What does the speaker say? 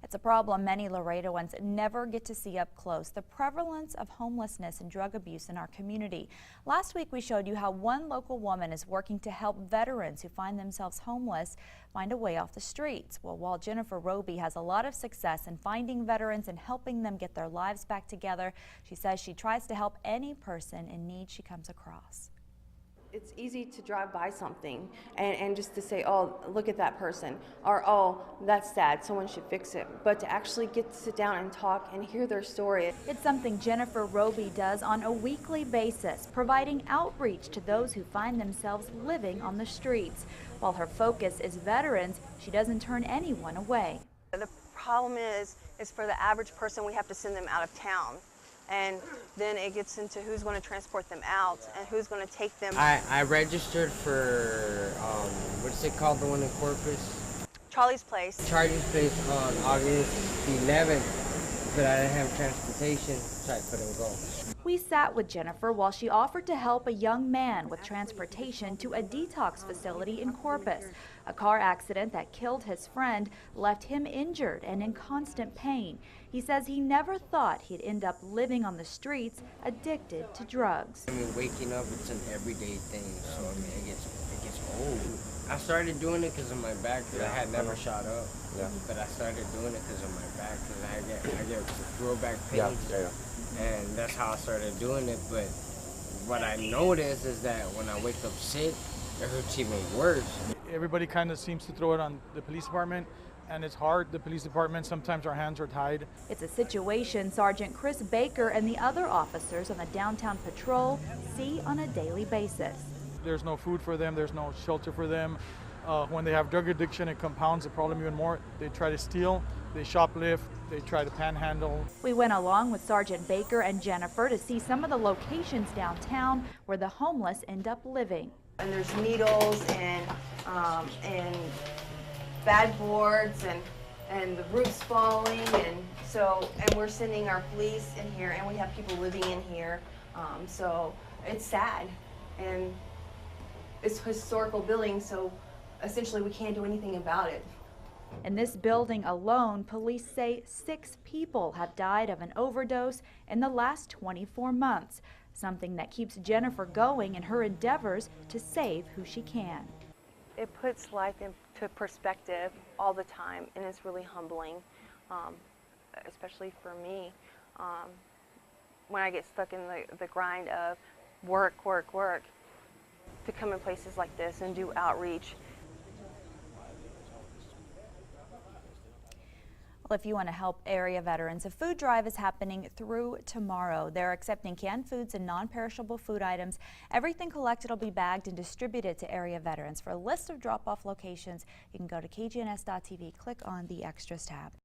It's a problem many Laredoans never get to see up close, the prevalence of homelessness and drug abuse in our community. Last week we showed you how one local woman is working to help veterans who find themselves homeless find a way off the streets. Well, while Jennifer Roby has a lot of success in finding veterans and helping them get their lives back together, she says she tries to help any person in need she comes across. It's easy to drive by something and just to say, oh, look at that person, or oh, that's sad, someone should fix it. But to actually get to sit down and talk and hear their story. It's something Jennifer Roby does on a weekly basis, providing outreach to those who find themselves living on the streets. While her focus is veterans, she doesn't turn anyone away. The problem is for the average person, we have to send them out of town. And then it gets into who's going to transport them out and who's going to take them. I registered for, what's it called, the one in Corpus? Charlie's Place. Charlie's Place on August 11th, but I didn't have transportation, so I couldn't go. We sat with Jennifer while she offered to help a young man with transportation to a detox facility in Corpus. A car accident that killed his friend left him injured and in constant pain. He says he never thought he'd end up living on the streets, addicted to drugs. I mean, waking up, it's an everyday thing, so I mean, it gets old. I started doing it because of my back, because I had never shot up. Yeah. But I started doing it because of my back, because I get real back pains. And that's how I started doing it. But what I noticed is that when I wake up sick, it hurts even worse. Everybody kind of seems to throw it on the police department, and it's hard. The police department, sometimes our hands are tied. It's a situation Sergeant Chris Baker and the other officers on the downtown patrol see on a daily basis. There's no food for them, there's no shelter for them. When they have drug addiction, it compounds the problem even more. They try to steal, they shoplift, they try to panhandle. We went along with Sergeant Baker and Jennifer to see some of the locations downtown where the homeless end up living. And there's needles and bad boards and the roof's falling, and we're sending our police in here, and we have people living in here. So it's sad, and it's a historical building, so essentially we can't do anything about it. In this building alone, police say 6 people have died of an overdose in the last 24 months, something that keeps Jennifer going in her endeavors to save who she can. It puts life into perspective all the time, and it's really humbling, especially for me. When I get stuck in the grind of work, to come in places like this and do outreach. Well, if you want to help area veterans, a food drive is happening through tomorrow. They're accepting canned foods and non-perishable food items. Everything collected will be bagged and distributed to area veterans. For a list of drop-off locations, you can go to kgns.tv, click on the Extras tab.